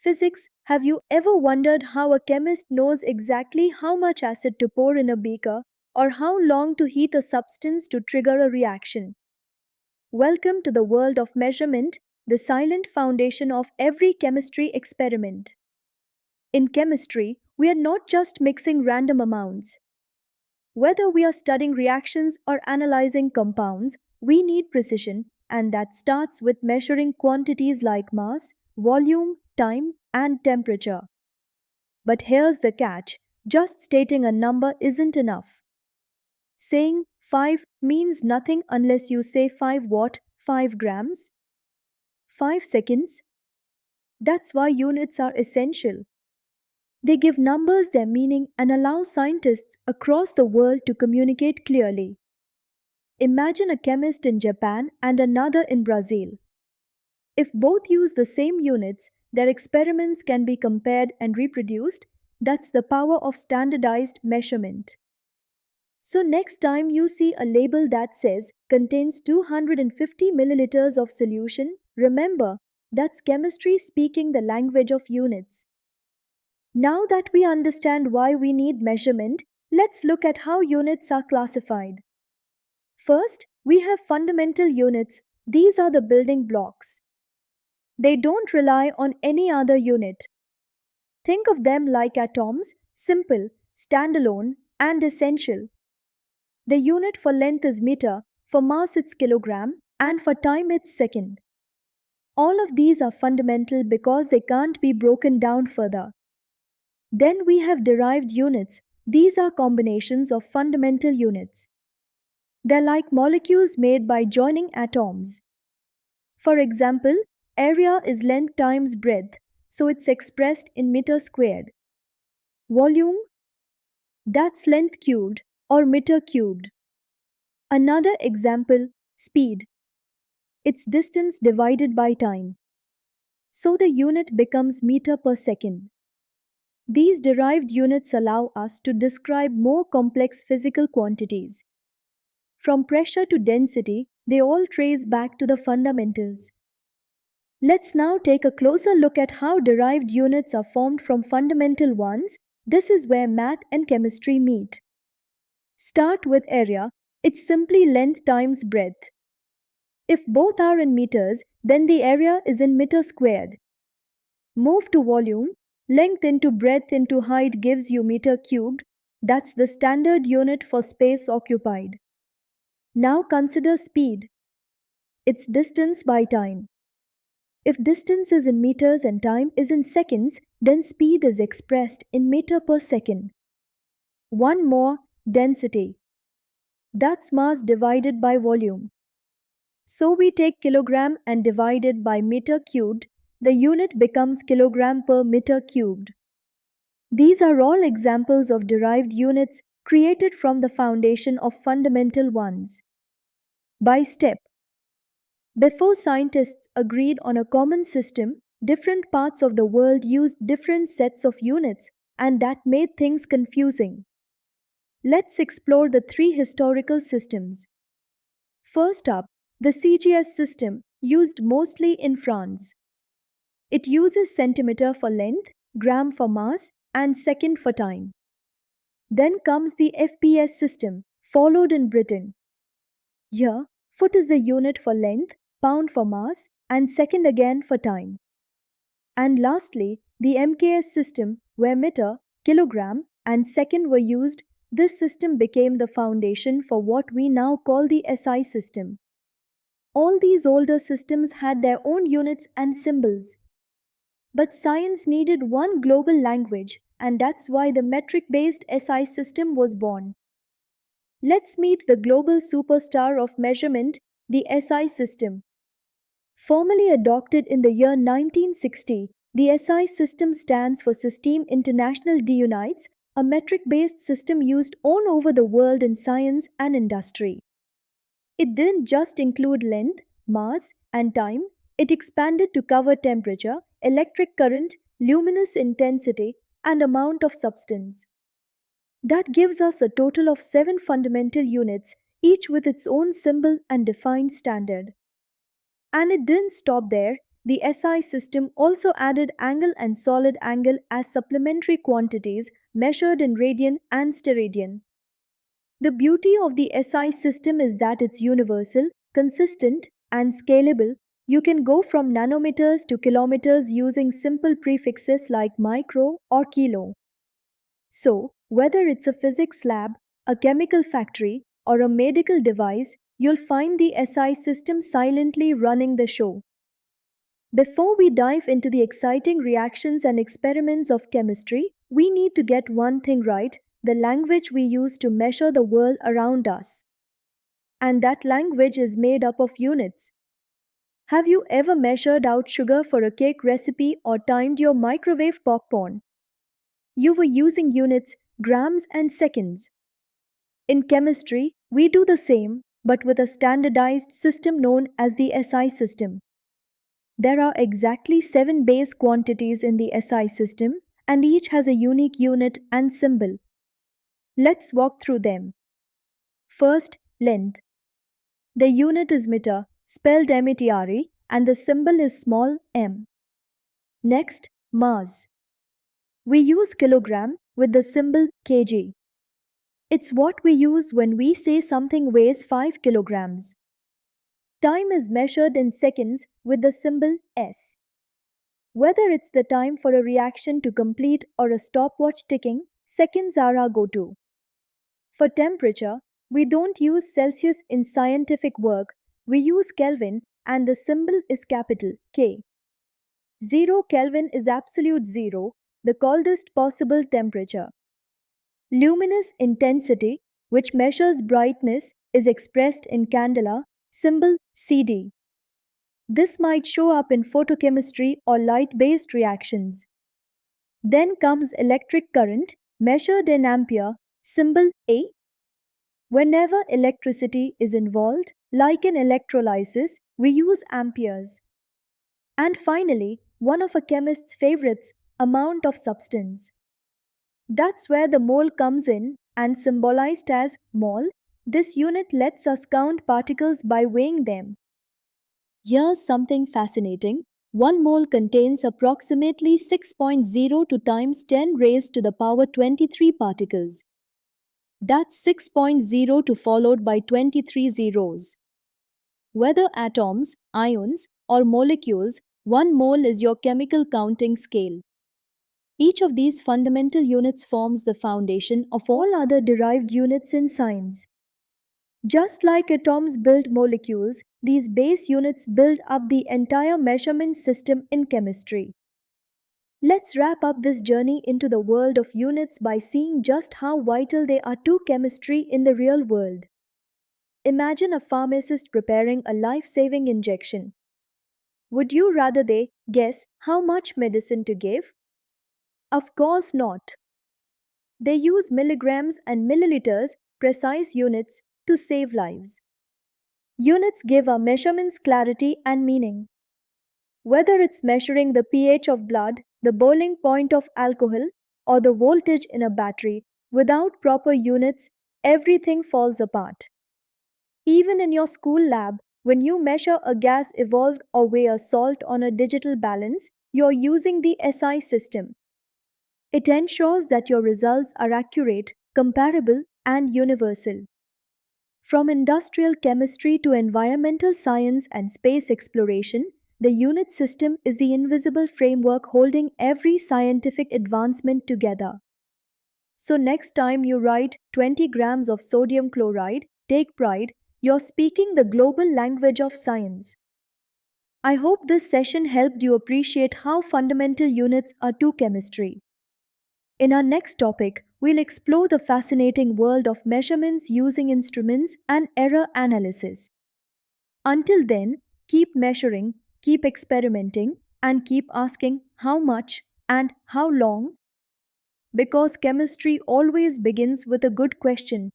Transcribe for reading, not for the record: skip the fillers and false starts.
Physics, have you ever wondered how a chemist knows exactly how much acid to pour in a beaker or how long to heat a substance to trigger a reaction? Welcome to the world of measurement, the silent foundation of every chemistry experiment. In chemistry, we are not just mixing random amounts. Whether we are studying reactions or analyzing compounds, we need precision, and that starts with measuring quantities like mass, volume, time, and temperature. But here's the catch, just stating a number isn't enough. Saying 5 means nothing unless you say 5 what, 5 grams, 5 seconds. That's why units are essential. They give numbers their meaning and allow scientists across the world to communicate clearly. Imagine a chemist in Japan and another in Brazil. If both use the same units, their experiments can be compared and reproduced. That's the power of standardized measurement. So, next time you see a label that says contains 250 milliliters of solution, remember that's chemistry speaking the language of units. Now that we understand why we need measurement, let's look at how units are classified. First, we have fundamental units. These are the building blocks. They don't rely on any other unit. Think of them like atoms, simple, standalone, and essential. The unit for length is meter, for mass it's kilogram, and for time it's second. All of these are fundamental because they can't be broken down further. Then we have derived units. These are combinations of fundamental units. They're like molecules made by joining atoms. For example, area is length times breadth, so it's expressed in meter squared. Volume, that's length cubed or meter cubed. Another example, speed. It's distance divided by time. So the unit becomes meter per second. These derived units allow us to describe more complex physical quantities. From pressure to density, they all trace back to the fundamentals. Let's now take a closer look at how derived units are formed from fundamental ones. This is where math and chemistry meet. Start with area. It's simply length times breadth. If both are in meters, then the area is in meter squared. Move to volume. Length into breadth into height gives you meter cubed. That's the standard unit for space occupied. Now consider speed. It's distance by time. If distance is in meters and time is in seconds, then speed is expressed in meter per second. One more, density. That's mass divided by volume. So we take kilogram and divide it by meter cubed, the unit becomes kilogram per meter cubed. These are all examples of derived units created from the foundation of fundamental ones. By step. Before scientists agreed on a common system, different parts of the world used different sets of units, and that made things confusing. Let's explore the three historical systems. First up, the CGS system, used mostly in France. It uses centimeter for length, gram for mass, and second for time. Then comes the FPS system, followed in Britain. Here, foot is the unit for length, pound for mass, and second again for time. And lastly, the MKS system, where meter, kilogram, and second were used. This system became the foundation for what we now call the SI system. All these older systems had their own units and symbols. But science needed one global language, and that's why the metric-based SI system was born. Let's meet the global superstar of measurement, the SI system. Formally adopted in the year 1960, the SI system stands for Systeme International d'Unités, a metric-based system used all over the world in science and industry. It didn't just include length, mass, and time, it expanded to cover temperature, electric current, luminous intensity, and amount of substance. That gives us a total of 7 fundamental units, each with its own symbol and defined standard. And it didn't stop there, The SI system also added angle and solid angle as supplementary quantities measured in radian and steradian. The beauty of the SI system is that it's universal, consistent, and scalable. You can go from nanometers to kilometers using simple prefixes like micro or kilo. So, whether it's a physics lab, a chemical factory, or a medical device, you'll find the SI system silently running the show. Before we dive into the exciting reactions and experiments of chemistry, we need to get one thing right: the language we use to measure the world around us. And that language is made up of units. Have you ever measured out sugar for a cake recipe or timed your microwave popcorn? You were using units, grams, and seconds. In chemistry, we do the same, but with a standardized system known as the SI system. There are exactly 7 base quantities in the SI system, and each has a unique unit and symbol. Let's walk through them. First, length. The unit is meter, spelled METRE, and the symbol is small m. Next, mass. We use kilogram with the symbol kg. It's what we use when we say something weighs 5 kilograms. Time is measured in seconds with the symbol S. Whether it's the time for a reaction to complete or a stopwatch ticking, seconds are our go-to. For temperature, we don't use Celsius in scientific work, we use Kelvin, and the symbol is capital K. 0 Kelvin is absolute zero, the coldest possible temperature. Luminous intensity, which measures brightness, is expressed in candela, symbol CD. This might show up in photochemistry or light-based reactions. Then comes electric current, measured in ampere, symbol A. Whenever electricity is involved, like in electrolysis, we use amperes. And finally, one of a chemist's favorites, amount of substance. That's where the mole comes in, and symbolized as mole, this unit lets us count particles by weighing them. Here's something fascinating. 1 mole contains approximately 6.02 times 10 raised to the power 23 particles. That's 6.02 followed by 23 zeros. Whether atoms, ions, or molecules, 1 mole is your chemical counting scale. Each of these fundamental units forms the foundation of all other derived units in science. Just like atoms build molecules, these base units build up the entire measurement system in chemistry. Let's wrap up this journey into the world of units by seeing just how vital they are to chemistry in the real world. Imagine a pharmacist preparing a life-saving injection. Would you rather they guess how much medicine to give? Of course not. They use milligrams and milliliters, precise units, to save lives. Units give our measurements clarity and meaning. Whether it's measuring the pH of blood, the boiling point of alcohol, or the voltage in a battery, without proper units, everything falls apart. Even in your school lab, when you measure a gas evolved or weigh a salt on a digital balance, you're using the SI system. It ensures that your results are accurate, comparable, and universal. From industrial chemistry to environmental science and space exploration, the unit system is the invisible framework holding every scientific advancement together. So next time you write 20 grams of sodium chloride, take pride, you're speaking the global language of science. I hope this session helped you appreciate how fundamental units are to chemistry. In our next topic, we'll explore the fascinating world of measurements using instruments and error analysis. Until then, keep measuring, keep experimenting, and keep asking how much and how long. Because chemistry always begins with a good question.